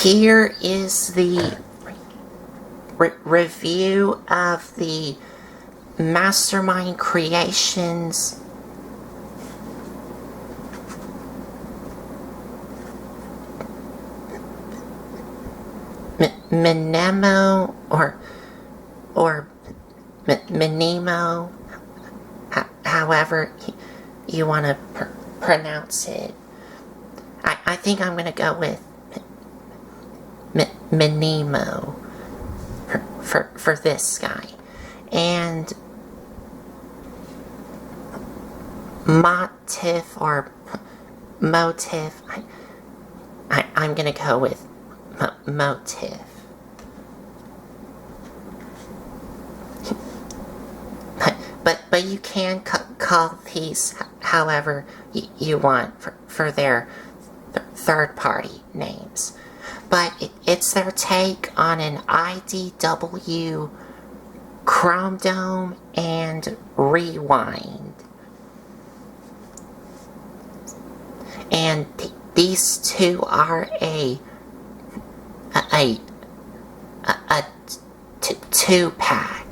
Here is the review of the Mastermind Creations Mnemo or Mnemo, however you want to pronounce it. I think I'm going to go with Mnemo for this guy. And Motif or Motif, I'm going to go with Motif. But you can call these however you want for their third-party names. But it's their take on an IDW Chromedome and Rewind. And these two are a two-pack.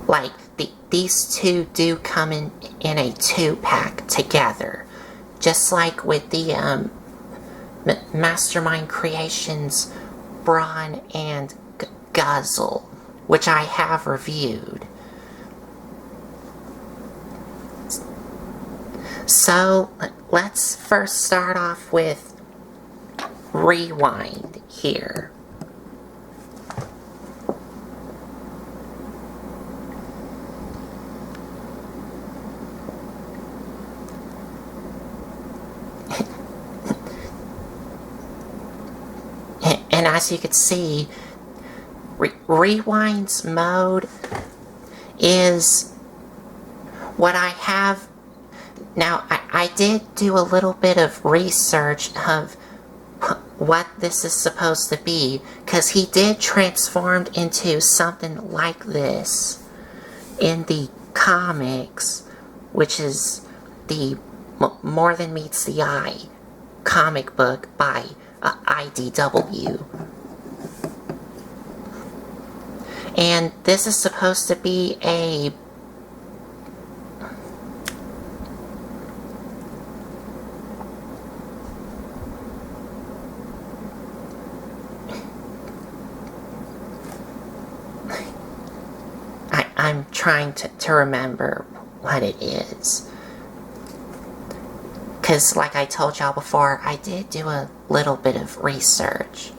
Like, these two do come in a two-pack together. Just like with the Mastermind Creations Brawn and Guzzle, which I have reviewed. So, let's first start off with Rewind here. And as you can see, Rewind's mode is what I have. Now, I did do a little bit of research of what this is supposed to be, because he did transform into something like this in the comics, which is the More Than Meets the Eye comic book by IDW. And this is supposed to be a I'm trying to remember what it is. Because, like I told y'all before, I did do a little bit of research.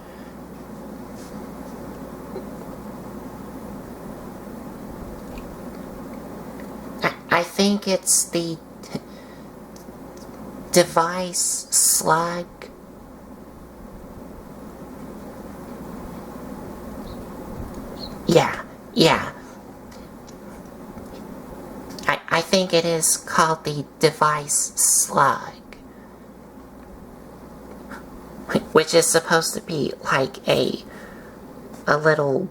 I think it's the device slug. Yeah. I think it is called the device slug, which is supposed to be like a little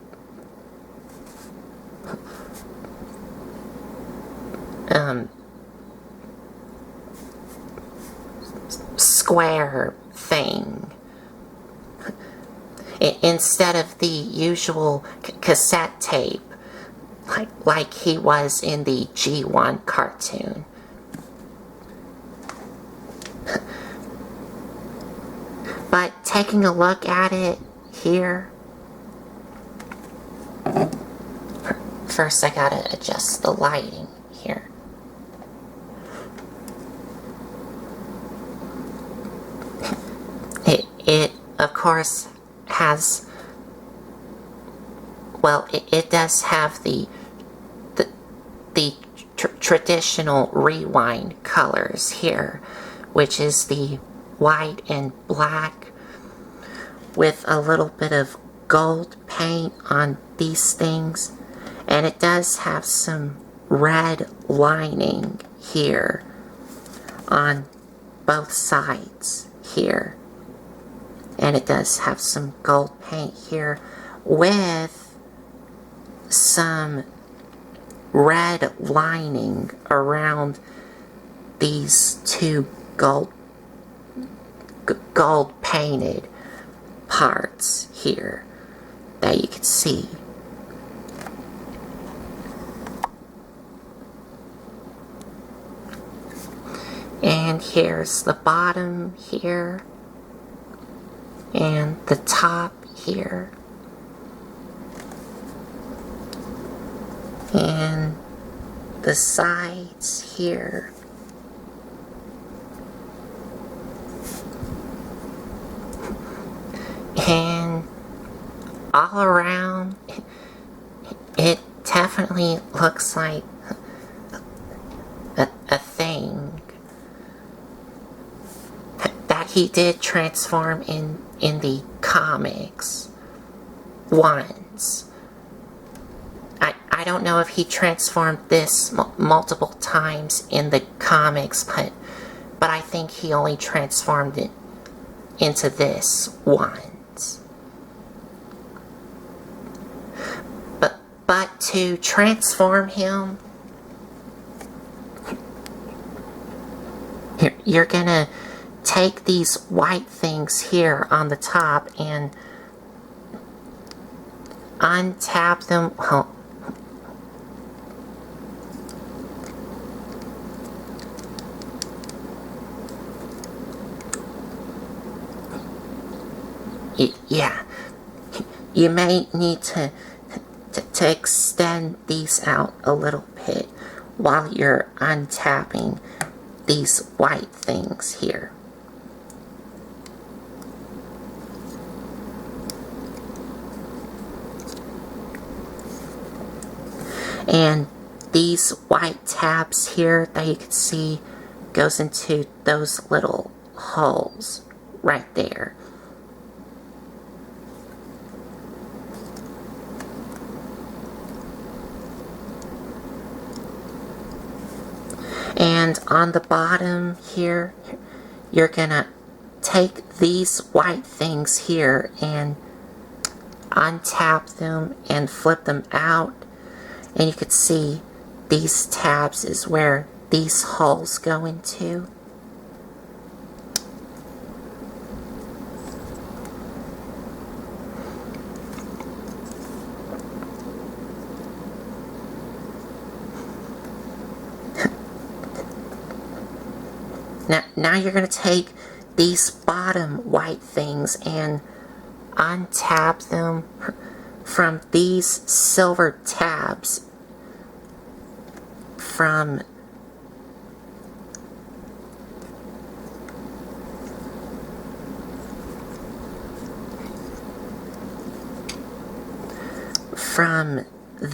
square thing, instead of the usual cassette tape like he was in the G1 cartoon. But taking a look at it here, first I gotta adjust the lighting here. It of course has, well, it does have the traditional Rewind colors here, which is the white and black with a little bit of gold paint on these things, and it does have some red lining here on both sides here, and it does have some gold paint here with some red lining around these two gold painted parts here that you can see. And here's the bottom here, and the top here, and the sides here. And all around, it definitely looks like a thing that he did transform in the comics once. I don't know if he transformed this multiple times in the comics, but I think he only transformed it into this once. But to transform him, you're gonna take these white things here on the top and untap them. Yeah, you may need to extend these out a little bit while you're untapping these white things here. And these white tabs here that you can see goes into those little holes right there. And on the bottom here, you're gonna take these white things here and untap them and flip them out. And you can see these tabs is where these holes go into. Now you're going to take these bottom white things and untap them from these silver tabs from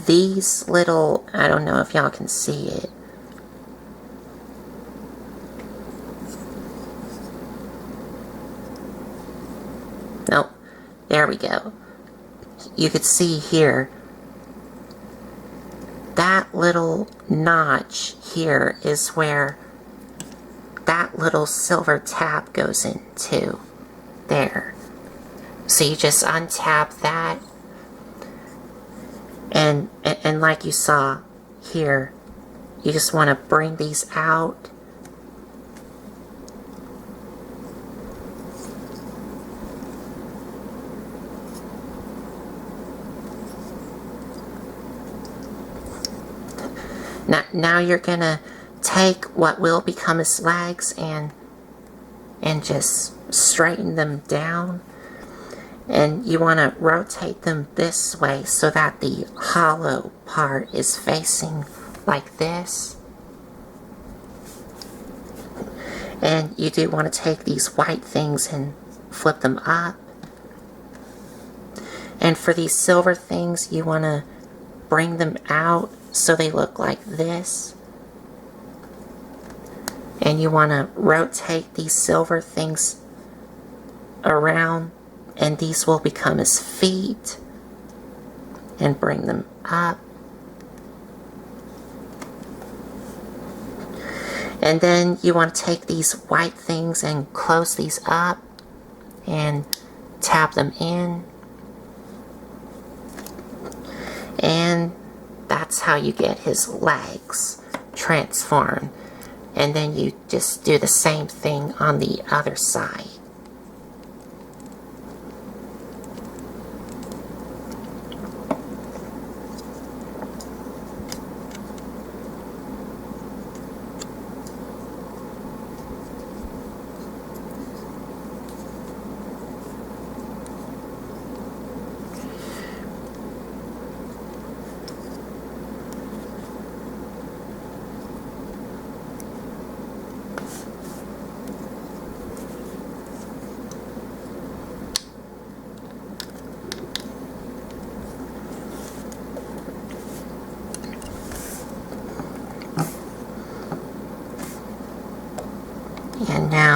these little, I don't know if y'all can see it. Nope, there we go. You could see here, that little notch here is where that little silver tab goes into. There. So you just untap that. And like you saw here, you just want to bring these out. Now you're gonna take what will become his legs and just straighten them down. And you want to rotate them this way so that the hollow part is facing like this. And you do want to take these white things and flip them up. And for these silver things, you want to bring them out so they look like this. And you want to rotate these silver things around, and these will become his feet, and bring them up. And then you want to take these white things and close these up and tap them in. And that's how you get his legs transformed. And then you just do the same thing on the other side.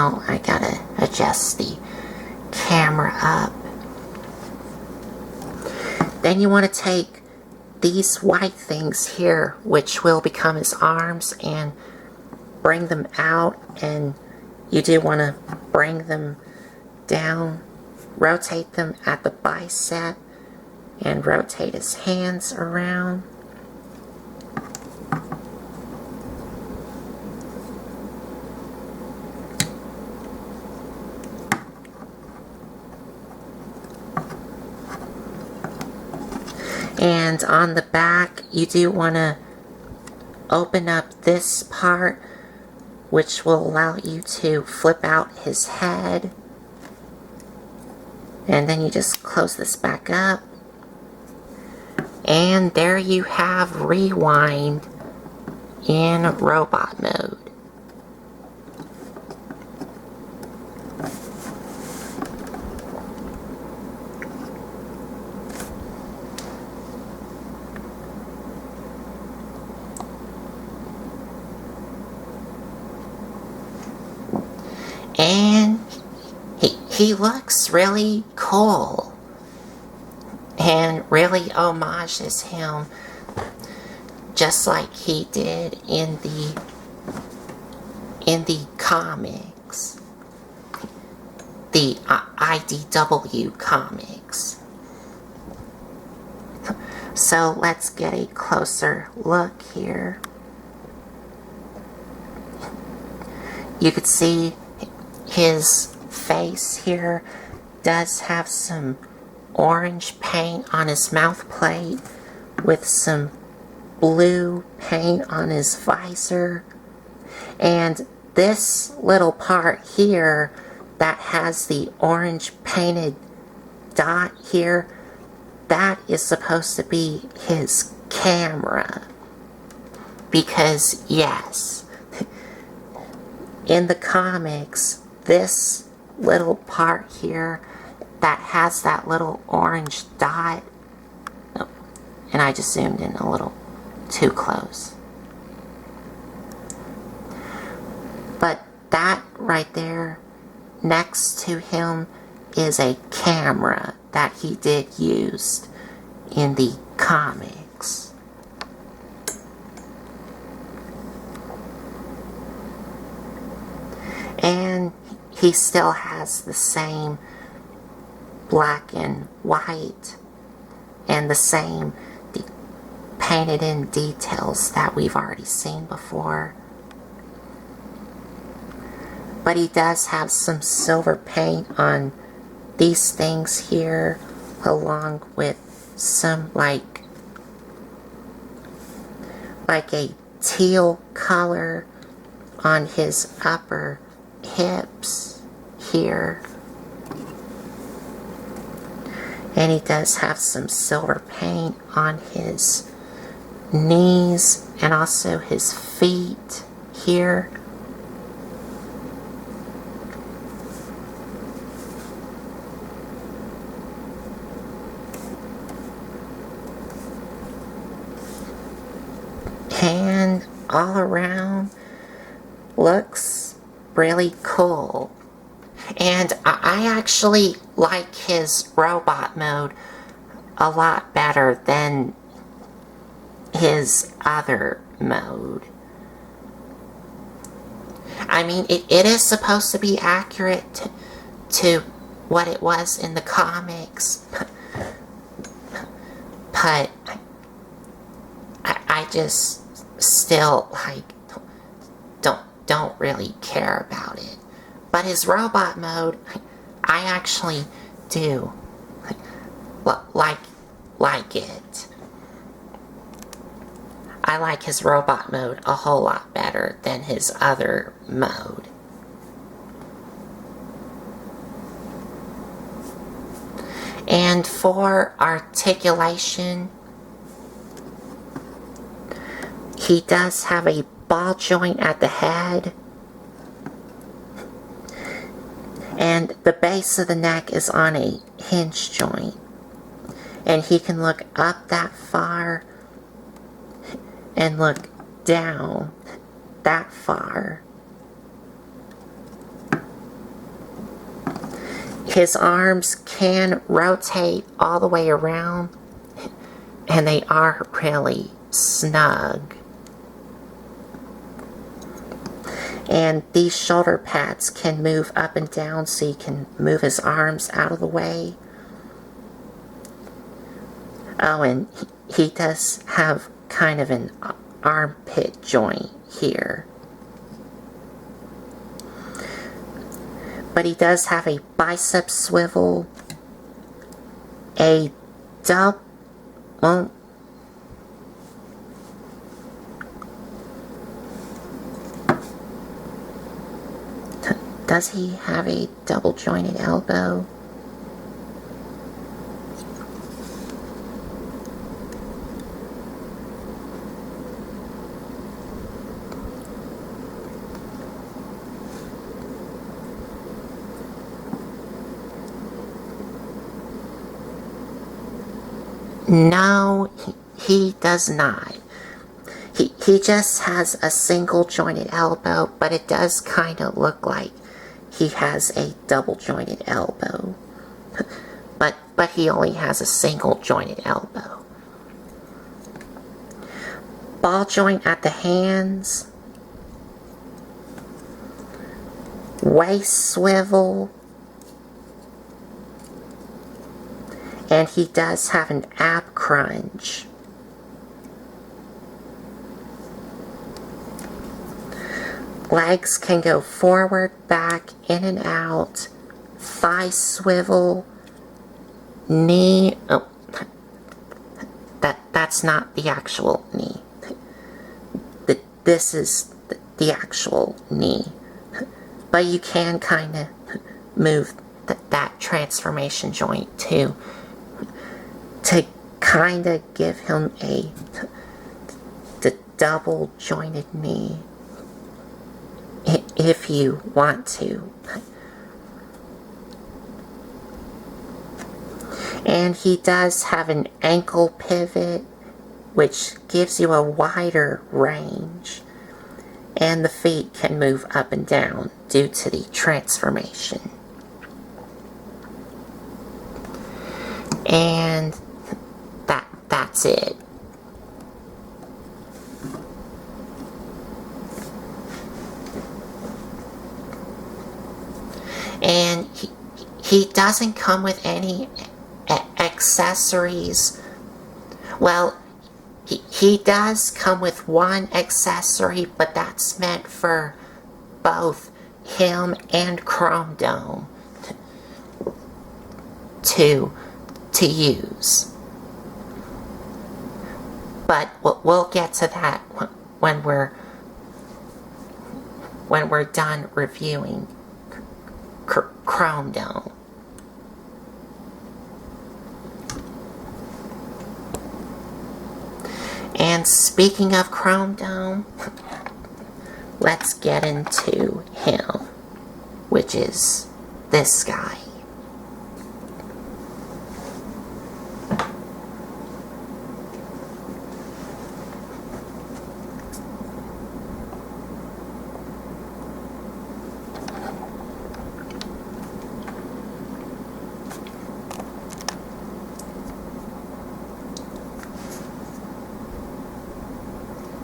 now I gotta adjust the camera up. Then you want to take these white things here, which will become his arms, and bring them out, and you do want to bring them down, rotate them at the bicep, and rotate his hands around. And on the back, you do want to open up this part, which will allow you to flip out his head. And then you just close this back up. And there you have Rewind in robot mode. And he looks really cool and really homages him just like he did in the comics, the IDW comics. So let's get a closer look here. You could see his face here does have some orange paint on his mouth plate with some blue paint on his visor. And this little part here that has the orange painted dot here, that is supposed to be his camera. Because yes, in the comics, this little part here that has that little orange dot, oh, and I just zoomed in a little too close. But that right there next to him is a camera that he did use in the comics. And he still has the same black and white and the same painted in details that we've already seen before. But he does have some silver paint on these things here, along with some like a teal color on his upper hips here. And he does have some silver paint on his knees and also his feet here. And all around looks really cool. And I actually like his robot mode a lot better than his other mode. I mean, it is supposed to be accurate to what it was in the comics, but I just still like don't really care about it. But his robot mode, I actually do like it. I like his robot mode a whole lot better than his other mode. And for articulation, he does have a ball joint at the head. And the base of the neck is on a hinge joint. And he can look up that far and look down that far. His arms can rotate all the way around, and they are really snug. And these shoulder pads can move up and down so you can move his arms out of the way. Oh, and he does have kind of an armpit joint here. But he does have a bicep swivel, a double, well, does he have a double jointed elbow? No, he does not. He just has a single jointed elbow, but it does kind of look like he has a double jointed elbow. But he only has a single jointed elbow. Ball joint at the hands. Waist swivel. And he does have an ab crunch. Legs can go forward, back, in and out. Thigh swivel. Knee. Oh, that's not the actual knee. This is the actual knee. But you can kind of move that transformation joint too, to kind of give him the double jointed knee, if you want to. And he does have an ankle pivot, which gives you a wider range. And the feet can move up and down due to the transformation. And that's it. And he doesn't come with any accessories. Well, he does come with one accessory, but that's meant for both him and Chromedome to use. But we'll get to that when we're done reviewing Chromedome. And speaking of Chromedome, let's get into him, which is this guy.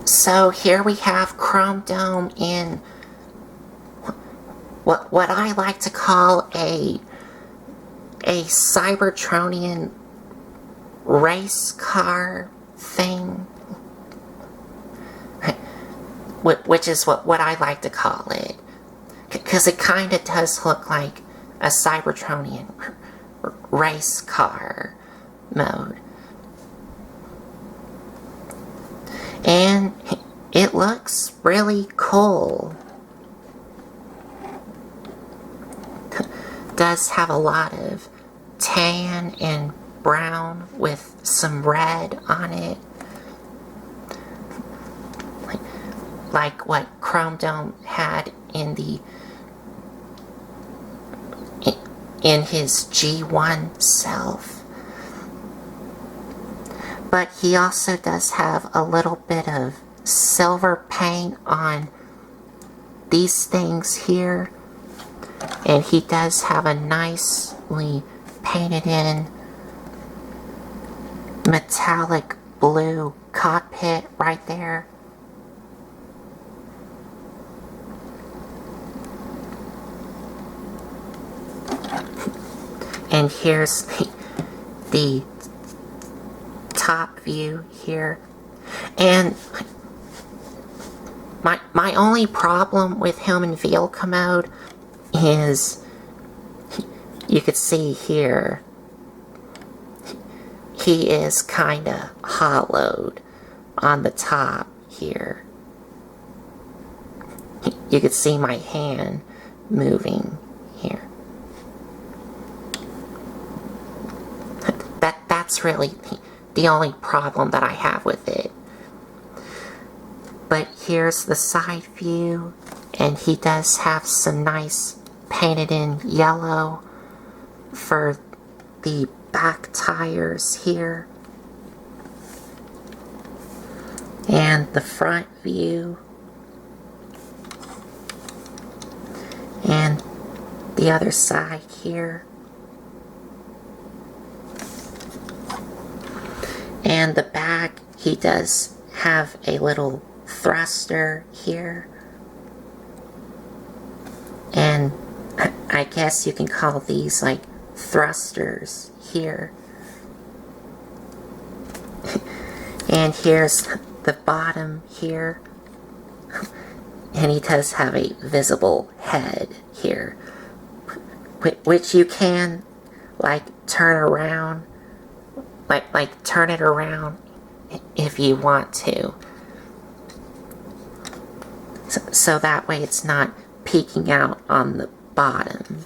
So here we have Chromedome in what I like to call a Cybertronian race car thing, which is what I like to call it, because it kind of does look like a Cybertronian race car mode. And it looks really cool. Does have a lot of tan and brown with some red on it. Like what Chromedome had in his G1 self. But he also does have a little bit of silver paint on these things here. And he does have a nice brightly painted in metallic blue cockpit right there. And here's the top view here. And my only problem with him in vehicle mode is, you could see here, he is kinda hollowed on the top here. You could see my hand moving here. That's really the only problem that I have with it. But here's the side view, and he does have some nice painted in yellow for the back tires here. And the front view. And the other side here. And the back, he does have a little thruster here. And I guess you can call these like thrusters here. And here's the bottom here. And he does have a visible head here, which you can like turn around, like turn it around if you want to. So that way it's not peeking out on the bottom.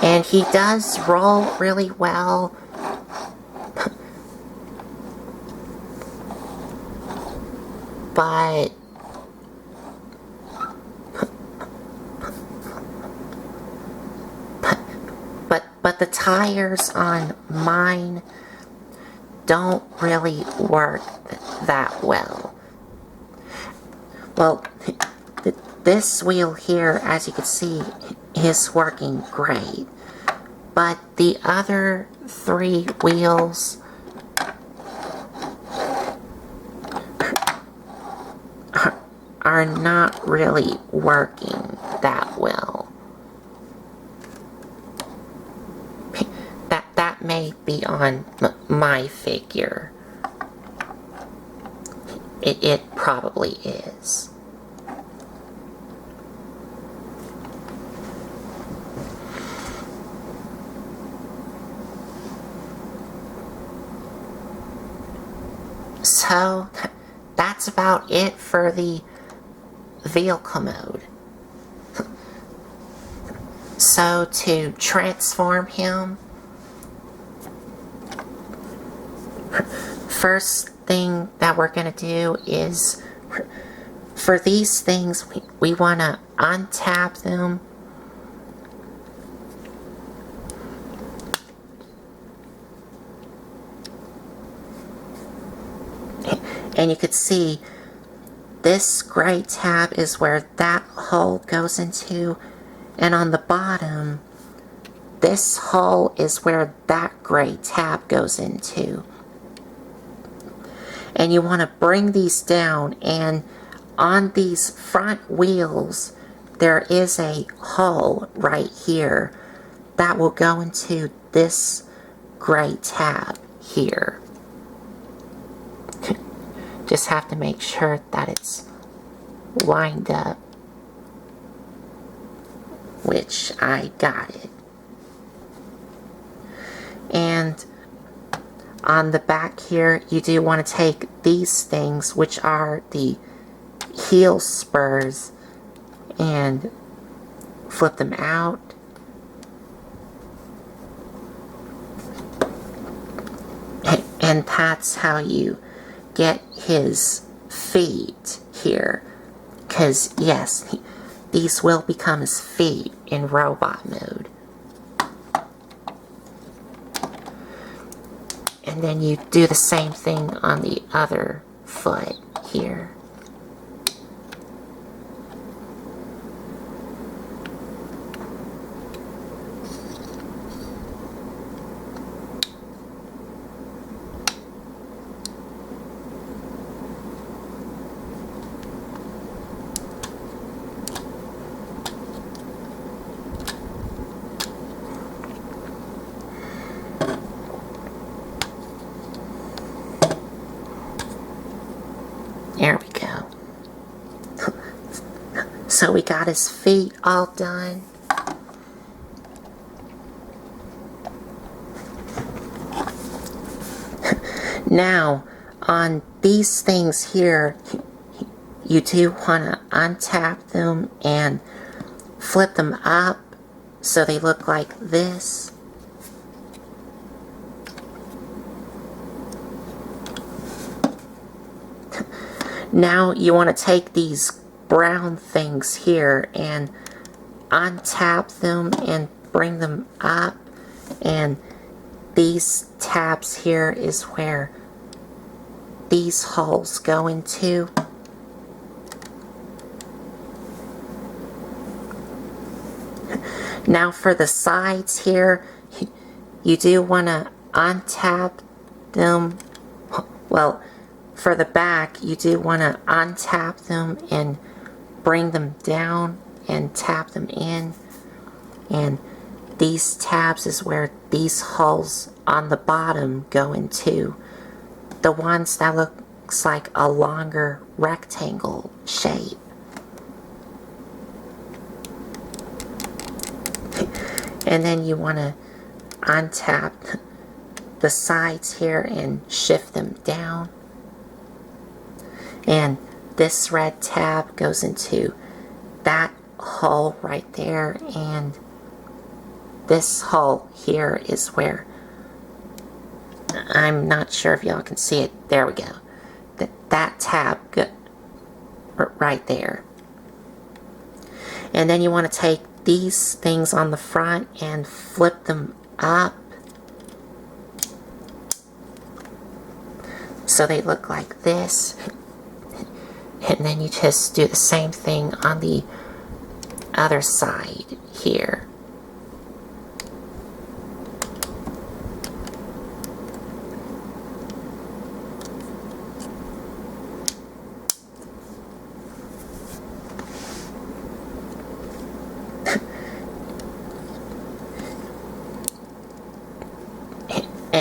And he does roll really well. But the tires on mine don't really work that well. Well, this wheel here, as you can see, is working great. But the other three wheels are not really working that well. That may be on my figure. It probably is. So, that's about it for the vehicle mode. So, to transform him, first thing that we're going to do is, for these things, we want to untap them. And you could see this gray tab is where that hole goes into, and on the bottom, this hole is where that gray tab goes into. And you want to bring these down, and on these front wheels, there is a hole right here that will go into this gray tab here. Just have to make sure that it's lined up, which I got it. And on the back here, you do want to take these things, which are the heel spurs, and flip them out. And that's how you get his feet here, because yes, these will become his feet in robot mode. And then you do the same thing on the other foot here. There we go. So we got his feet all done. Now, on these things here, you do want to untap them and flip them up so they look like this. Now you want to take these brown things here and untap them and bring them up, and these tabs here is where these holes go into. Now for the sides here, you do want to untap them. Well, for the back, you do want to untap them and bring them down and tap them in. And these tabs is where these holes on the bottom go into. The ones that looks like a longer rectangle shape. And then you want to untap the sides here and shift them down. And this red tab goes into that hole right there, and this hole here is where, I'm not sure if y'all can see it, there we go, that tab right there. And then you want to take these things on the front and flip them up so they look like this. And then you just do the same thing on the other side here.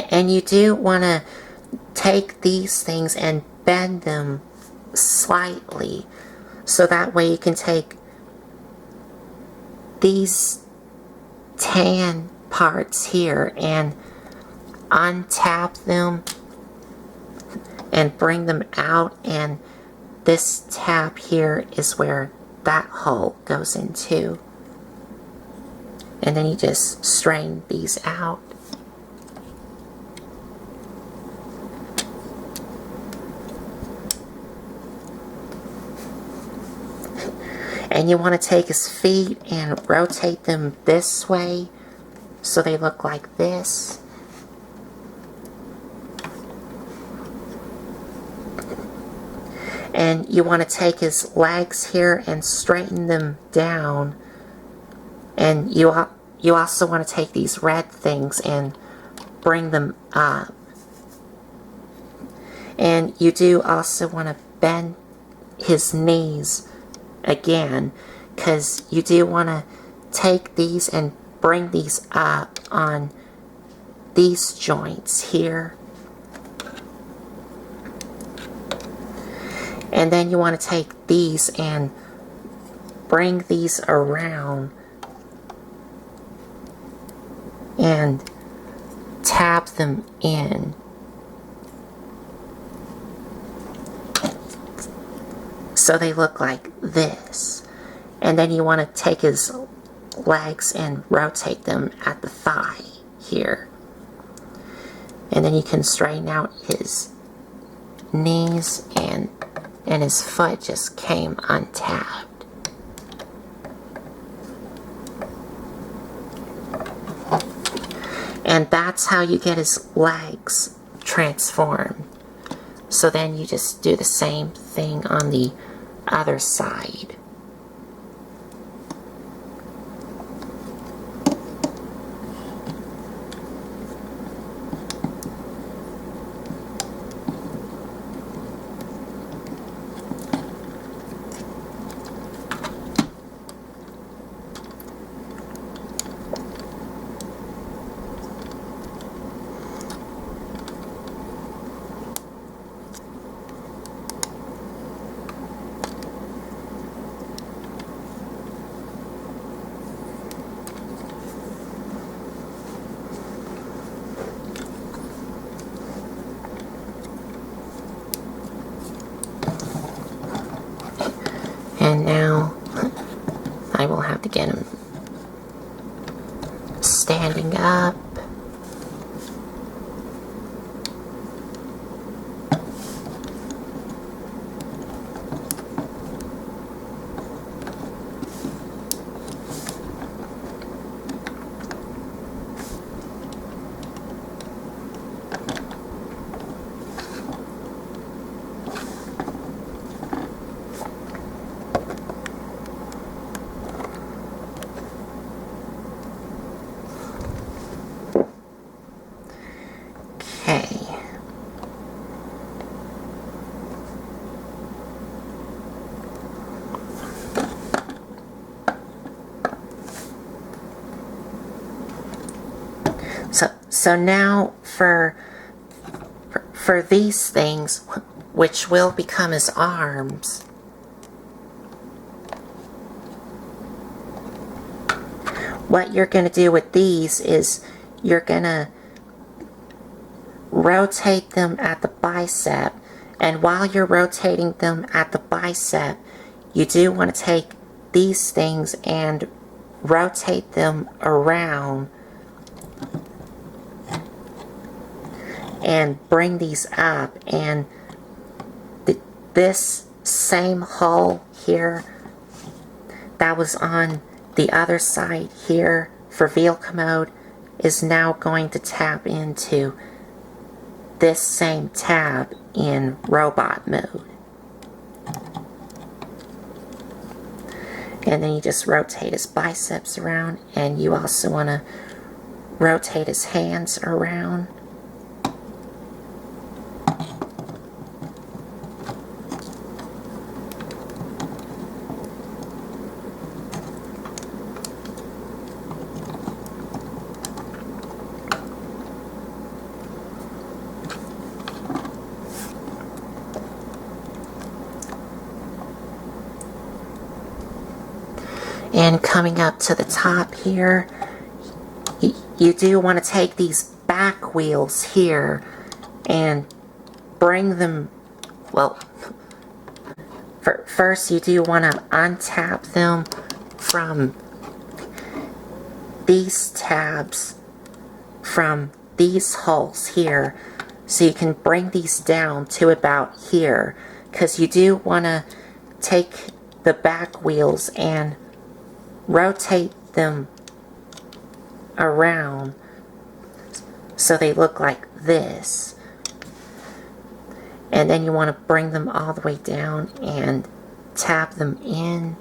And you do want to take these things and bend them slightly, so that way you can take these tan parts here and untap them and bring them out, and this tab here is where that hole goes into. And then you just straighten these out. And you want to take his feet and rotate them this way so they look like this. And you want to take his legs here and straighten them down. And you also want to take these red things and bring them up. And you do also want to bend his knees again, because you do want to take these and bring these up on these joints here. And then you want to take these and bring these around and tap them in. So they look like this. And then you want to take his legs and rotate them at the thigh here. And then you can straighten out his knees, and his foot just came untapped. And that's how you get his legs transformed. So then you just do the same thing on the other side. And now I will have to get him standing up. So now for these things, which will become his arms, what you're going to do with these is you're going to rotate them at the bicep, and while you're rotating them at the bicep, you do want to take these things and rotate them around and bring these up, and this same hole here that was on the other side here for vehicle mode is now going to tap into this same tab in robot mode. And then you just rotate his biceps around, and you also want to rotate his hands around. And coming up to the top here, you do want to take these back wheels here and bring them, well, first you do want to untap them from these tabs, from these holes here, so you can bring these down to about here, because you do want to take the back wheels and rotate them around so they look like this. And then you want to bring them all the way down and tap them in.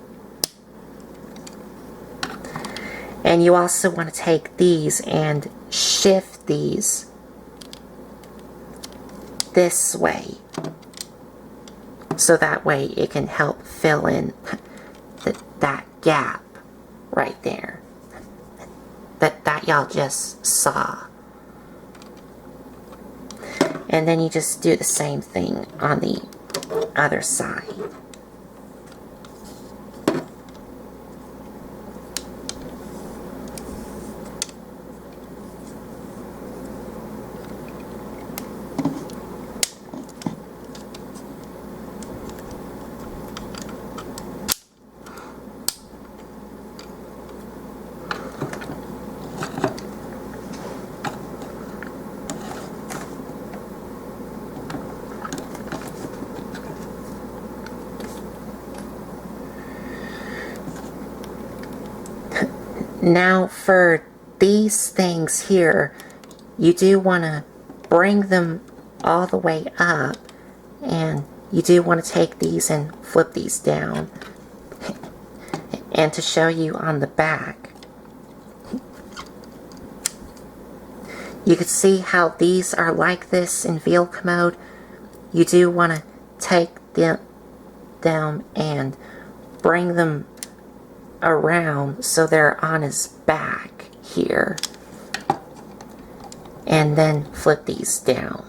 And you also want to take these and shift these this way, so that way it can help fill in that gap right there that y'all just saw. And then you just do the same thing on the other side. Now for these things here, you do want to bring them all the way up, and you do want to take these and flip these down. And to show you on the back, you can see how these are like this in vehicle mode. You do want to take them and bring them around so they're on his back here, and then flip these down.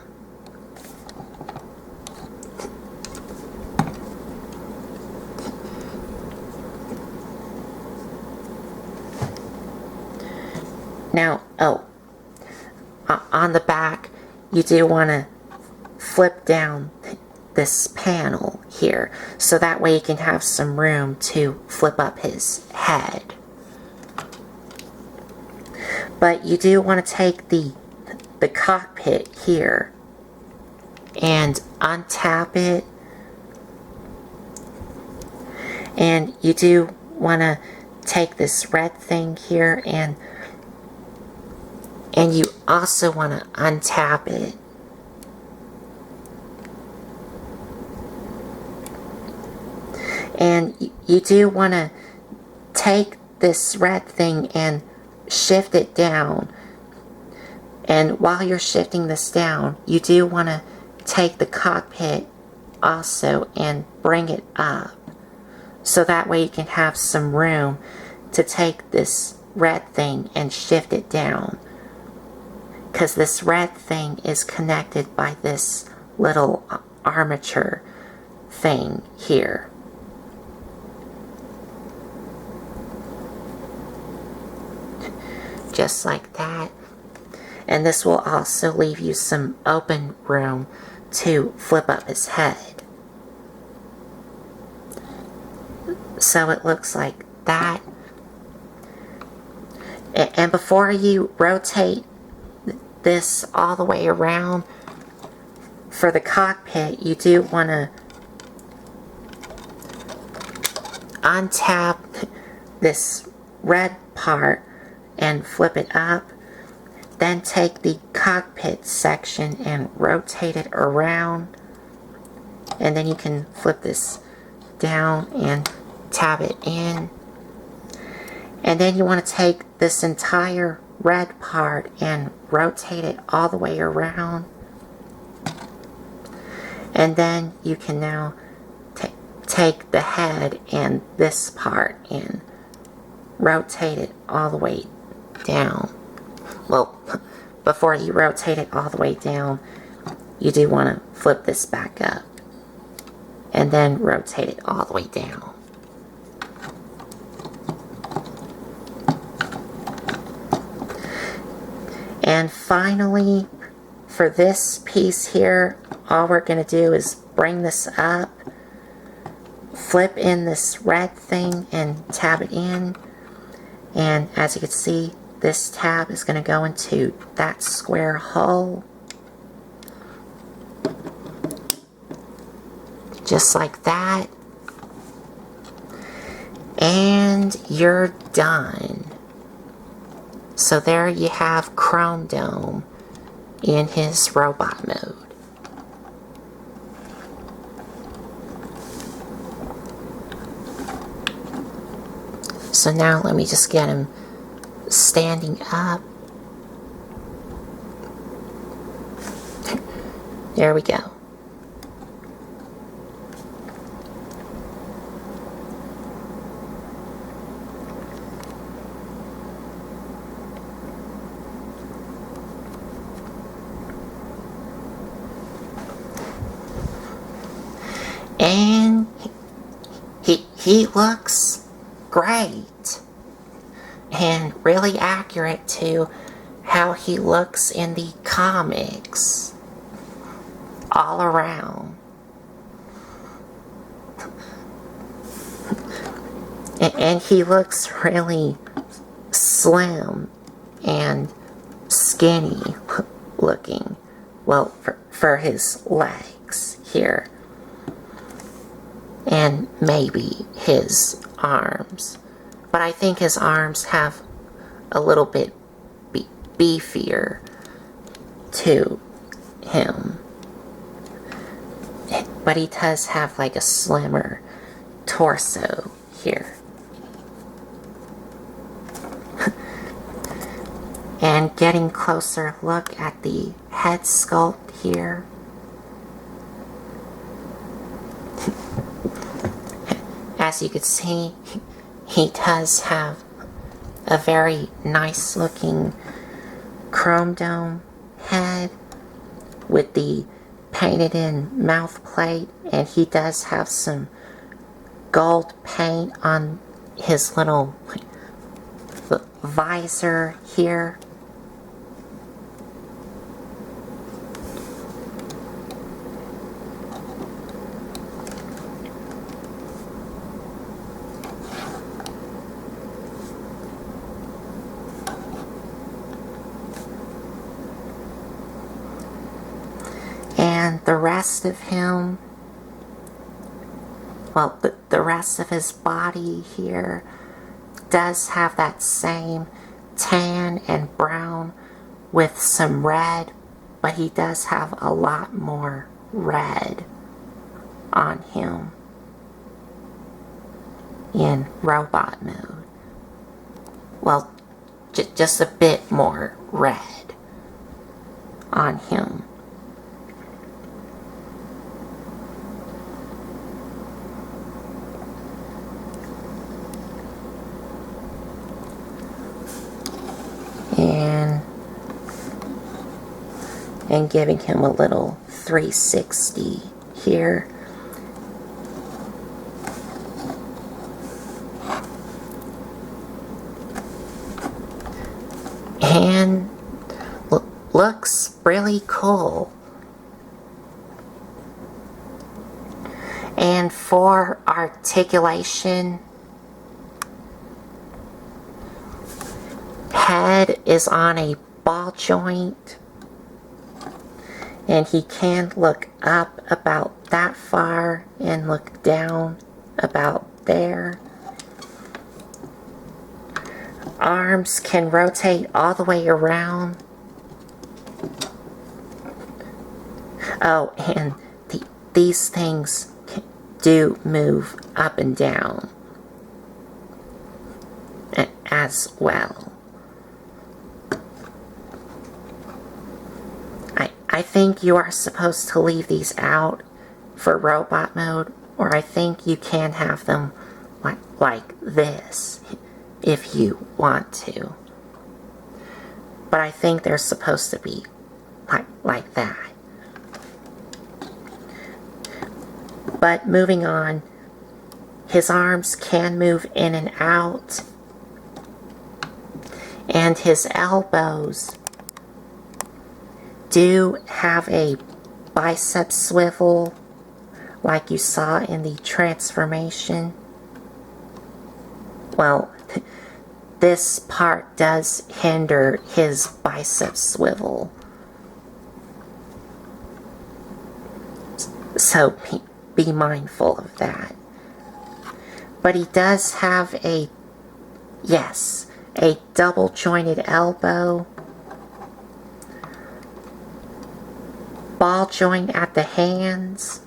Now, on the back, you do want to flip down this panel here, so that way you can have some room to flip up his head. But you do want to take the cockpit here and untap it, and you do want to take this red thing here, and you also want to untap it. And you do want to take this red thing and shift it down. And while you're shifting this down, you do want to take the cockpit also and bring it up. So that way you can have some room to take this red thing and shift it down. Because this red thing is connected by this little armature thing here. Just like that. And this will also leave you some open room to flip up his head. So it looks like that. And before you rotate this all the way around for the cockpit, you do want to untap this red part and flip it up. Then take the cockpit section and rotate it around, and then you can flip this down and tab it in. And then you want to take this entire red part and rotate it all the way around, and then you can now take the head and this part and rotate it all the way down. Well, before you rotate it all the way down, you do want to flip this back up and then rotate it all the way down. And finally, for this piece here, all we're going to do is bring this up, flip in this red thing and tab it in. And as you can see, this tab is going to go into that square hole. Just like that. And you're done. So there you have Chromedome in his robot mode. So now let me just get him standing up. There we go. And he looks great and really accurate to how he looks in the comics all around. And he looks really slim and skinny looking. Well, for his legs here. And maybe his arms. But I think his arms have a little bit beefier to him. but he does have like a slimmer torso here. And getting closer look at the head sculpt here. As you can see, he does have a very nice looking chrome dome head with the painted in mouth plate, and he does have some gold paint on his little visor here. And the rest of him, well, the rest of his body here does have that same tan and brown with some red, but he does have a lot more red on him in robot mode. Well, just a bit more red on him. And giving him a little 360 here. And looks really cool. And for articulation, head is on a ball joint, and he can look up about that far and look down about there. Arms can rotate all the way around. Oh, and these things do move up and down as well. I think you are supposed to leave these out for robot mode, or I think you can have them like this if you want to. But I think they're supposed to be like that. But moving on, his arms can move in and out, and his elbows do have a bicep swivel like you saw in the transformation. Well, this part does hinder his bicep swivel, so be mindful of that. But he does have a double jointed elbow, ball joint at the hands,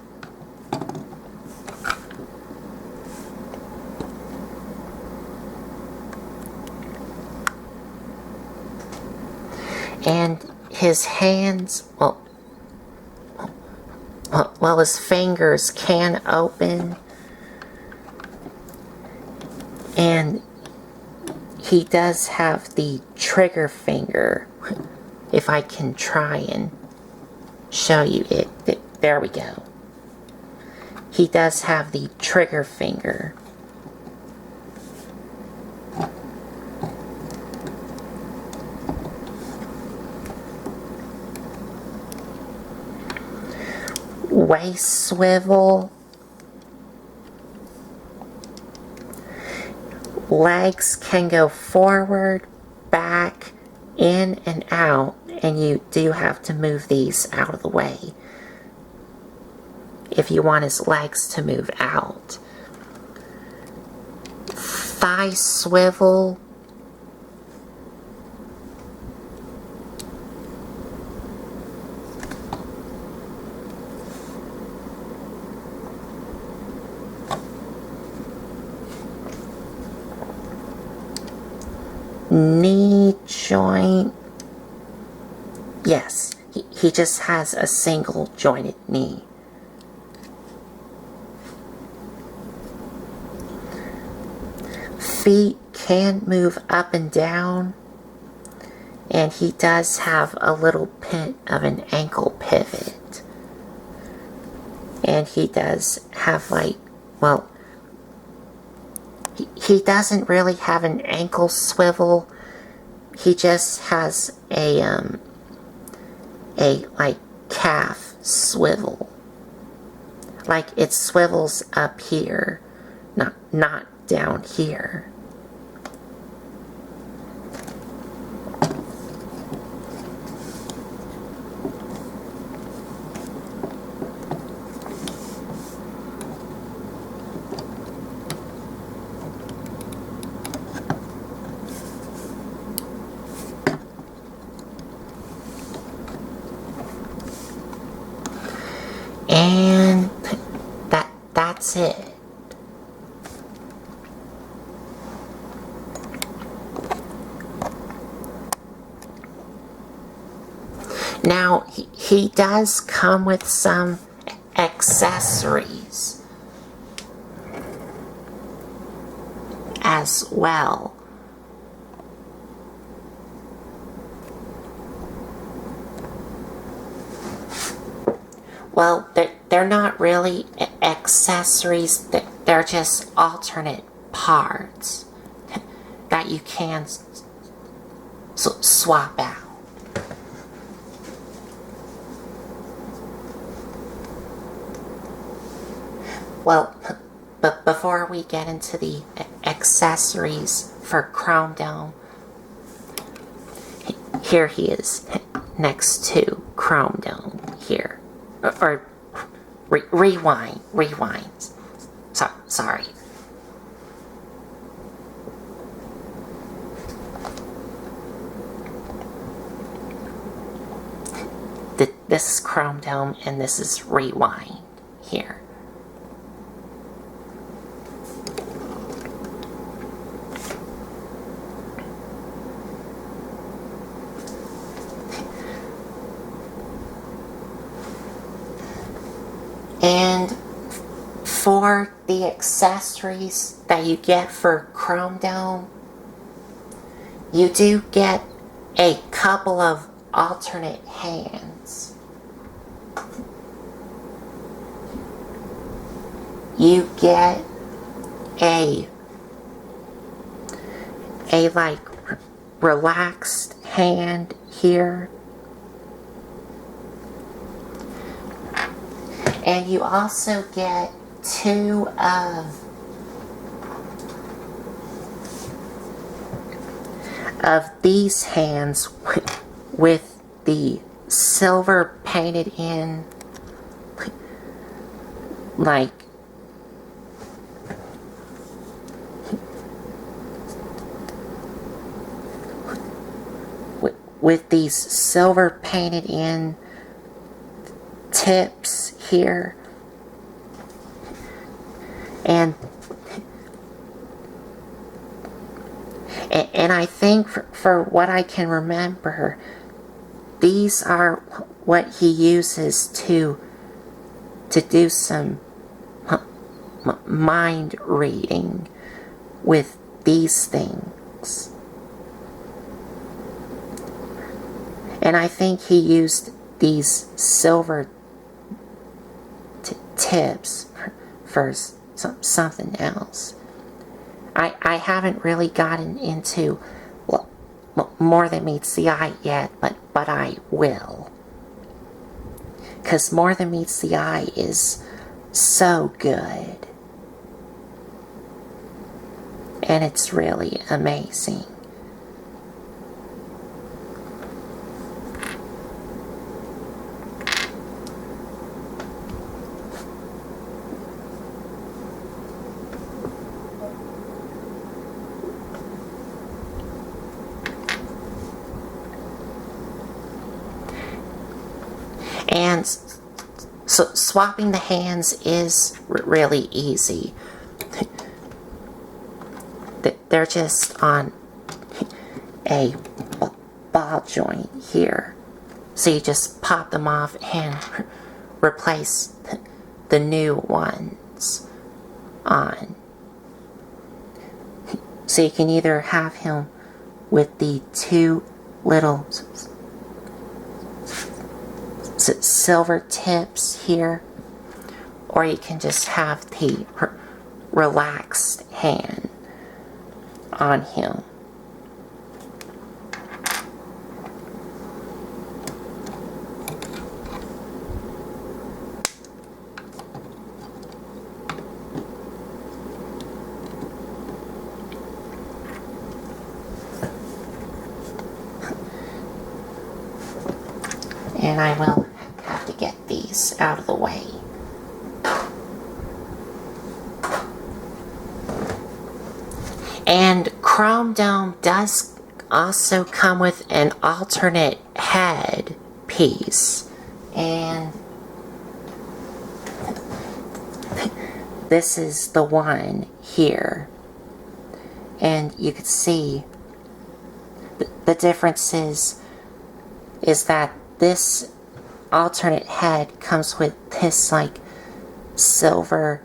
and his hands, well, his fingers can open, and he does have the trigger finger. If I can try and show you it. There we go. He does have the trigger finger. Waist swivel. Legs can go forward, back, in and out, and you do have to move these out of the way if you want his legs to move out. Thigh swivel. knee joint. Yes, he just has a single jointed knee. Feet can move up and down, and he does have a little bit of an ankle pivot. And he does have, like, well, he doesn't really have an ankle swivel. He just has a like calf swivel. Like it swivels up here, not down here. And that's it. Now, he does come with some accessories as well. Well, they're not really accessories, they're just alternate parts that you can swap out. Well, but before we get into the accessories for Chromedome, here he is next to Chromedome here. Or rewind. Sorry. This is Chromedome and this is Rewind here. And for the accessories that you get for Chromedome, you do get a couple of alternate hands. You get a like relaxed hand here. And you also get two of these hands with the silver painted in, like with these silver painted in tips here. And I think for what I can remember, these are what he uses to do some mind reading with these things. And I think he used these silver tips for something else. I haven't really gotten into More Than Meets the Eye yet, but I will. Because More Than Meets the Eye is so good. And it's really amazing. And so swapping the hands is really easy. They're just on a ball joint here. So you just pop them off and replace the new ones on. So you can either have him with the two little silver tips here, or you can just have the relaxed hand on him. And I will have to get these out of the way. And Chromedome does also come with an alternate head piece. And this is the one here. And you can see the difference is that this alternate head comes with this like silver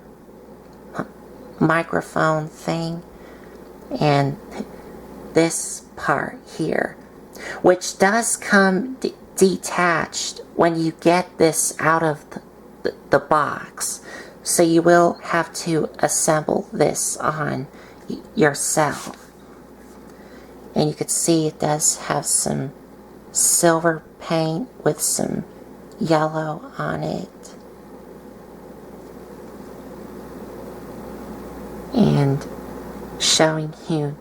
microphone thing, and this part here, which does come detached when you get this out of the box, so you will have to assemble this on yourself. And you can see it does have some silver paint with some yellow on it, and showing you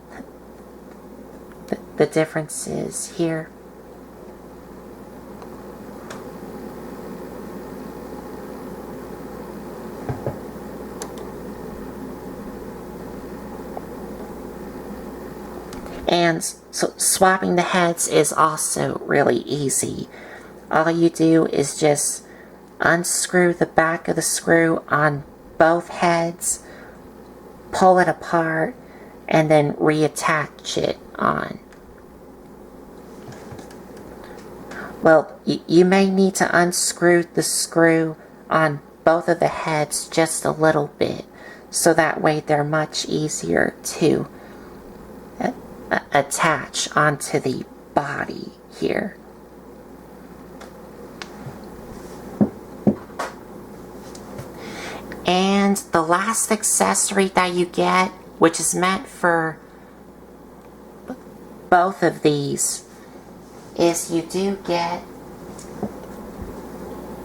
the differences here. And so swapping the heads is also really easy. All you do is just unscrew the back of the screw on both heads, pull it apart, and then reattach it on. Well, you may need to unscrew the screw on both of the heads just a little bit, so that way they're much easier to attach onto the body here. And the last accessory that you get, which is meant for both of these, is you do get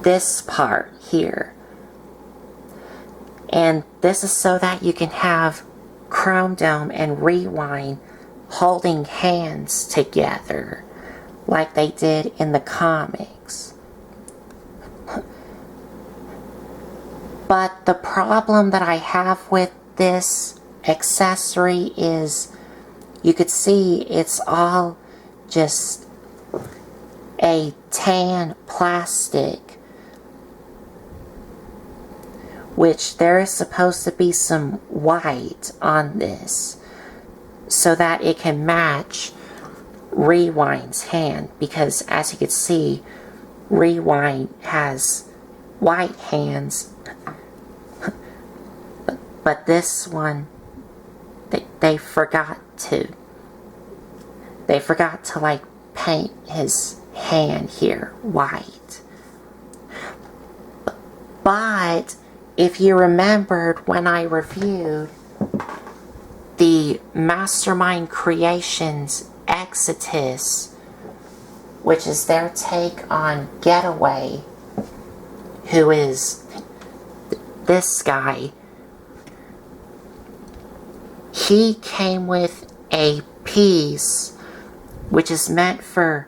this part here. And this is so that you can have Chromedome and Rewind holding hands together like they did in the comics. But the problem that I have with this accessory is you could see it's all just a tan plastic, which there is supposed to be some white on this so that it can match Rewind's hand, because as you can see, Rewind has white hands, but this one they forgot to like paint his hand here white. But if you remembered when I reviewed the Mastermind Creations Exodus, which is their take on Getaway, who is this guy, he came with a piece which is meant for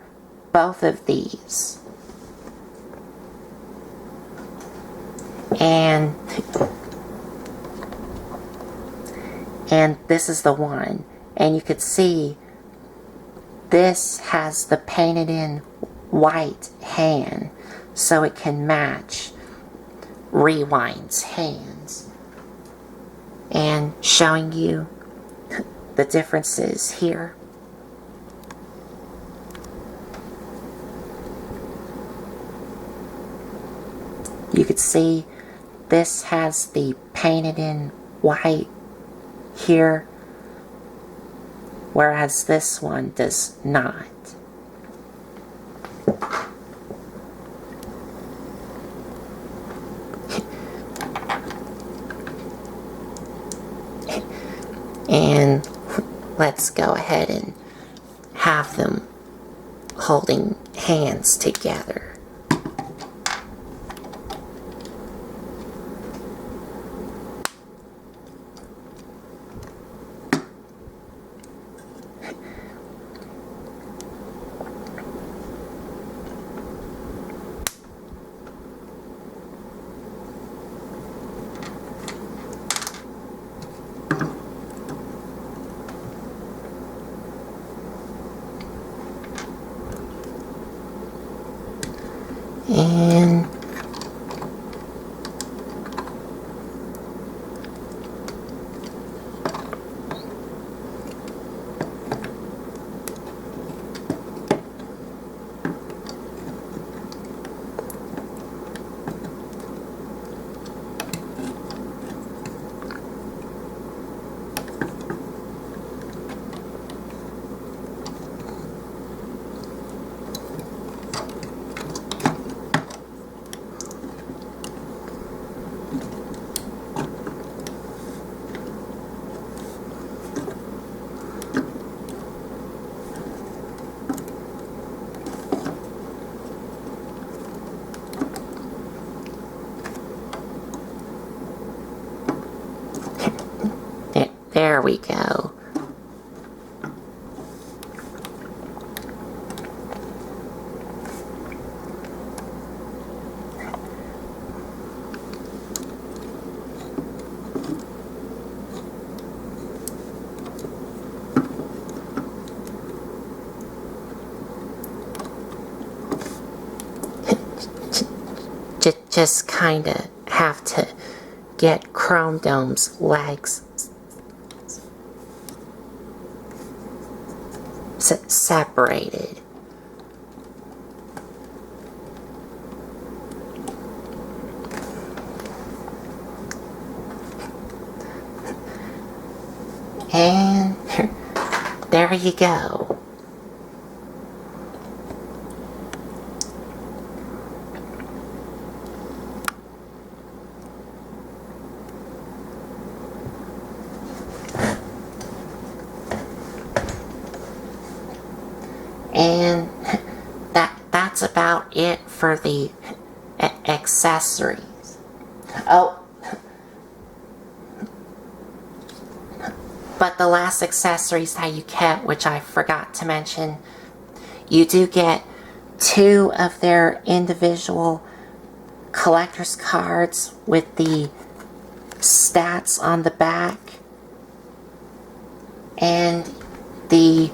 both of these. And this is the one. And you could see this has the painted in white hand so it can match Rewind's hands. And showing you the differences here. you could see this has the painted in white here, whereas this one does not. And let's go ahead and have them holding hands together. And there we go. Just kind of have to get Chromedome's legs separated. And there you go. And that's about it for the accessories. Oh, but the last accessories that you get, which I forgot to mention, you do get 2 of their individual collector's cards with the stats on the back and the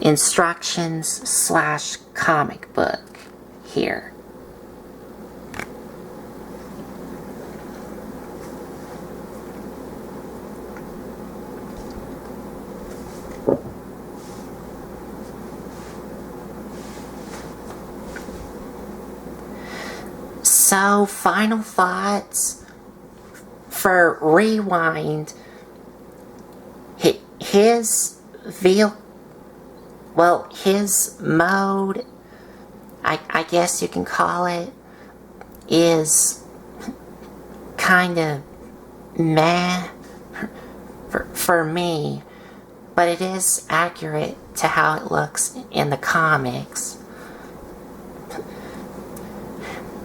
instructions / comic book here. So, final thoughts for Rewind. His his mode, I guess you can call it, is kind of meh for me, but it is accurate to how it looks in the comics.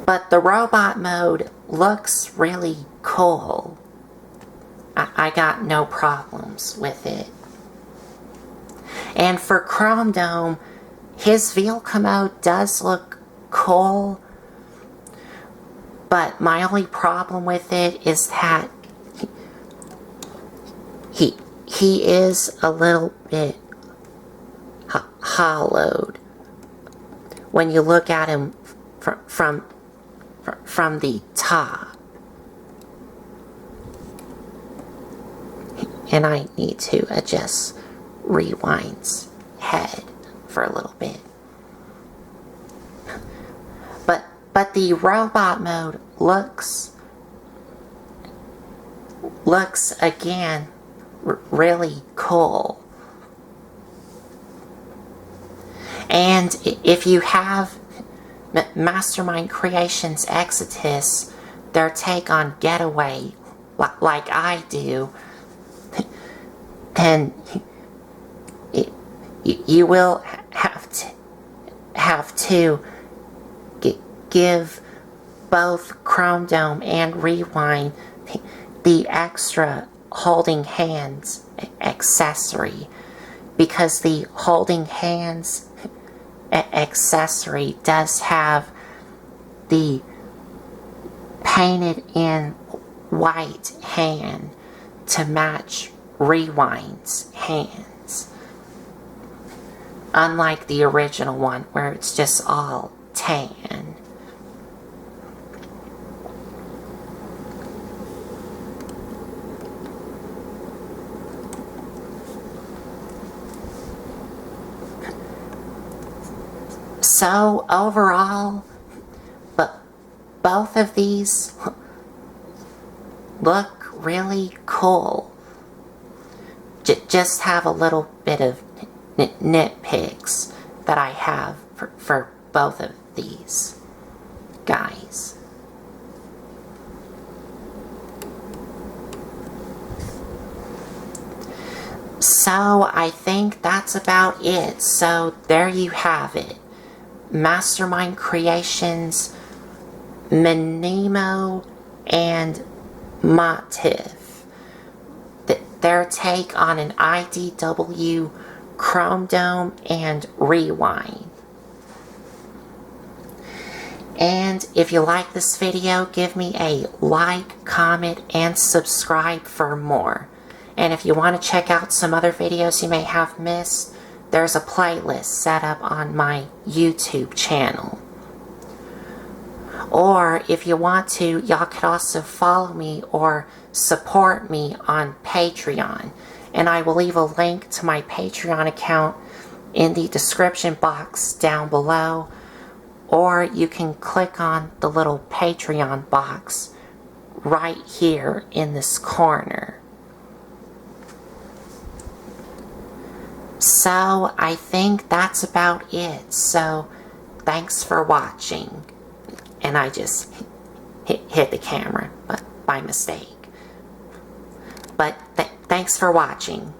But the robot mode looks really cool. I got no problems with it. And for Chromedome, his vehicle mode does look cool, but my only problem with it is that he is a little bit hollowed when you look at him from the top. And I need to adjust Rewind's head for a little bit. But But the robot mode looks again really cool. And if you have Mastermind Creations Exodus, their take on Getaway, like I do, then you will have to give both Chromedome and Rewind the extra holding hands accessory, because the holding hands accessory does have the painted in white hand to match Rewind's hands, unlike the original one where it's just all tan. So overall, both of these look really cool. Just have a little bit of nitpicks that I have for both of these guys. So I think that's about it. So there you have it. Mastermind Creations, Mnemo and Motif. Their take on an IDW Chromedome and Rewind. And if you like this video, give me a like, comment, and subscribe for more. And if you want to check out some other videos you may have missed, there's a playlist set up on my YouTube channel. Or if you want to, y'all could also follow me or support me on Patreon. And I will leave a link to my Patreon account in the description box down below. Or you can click on the little Patreon box right here in this corner. So I think that's about it. So thanks for watching. And I just hit the camera, but by mistake. But thanks for watching.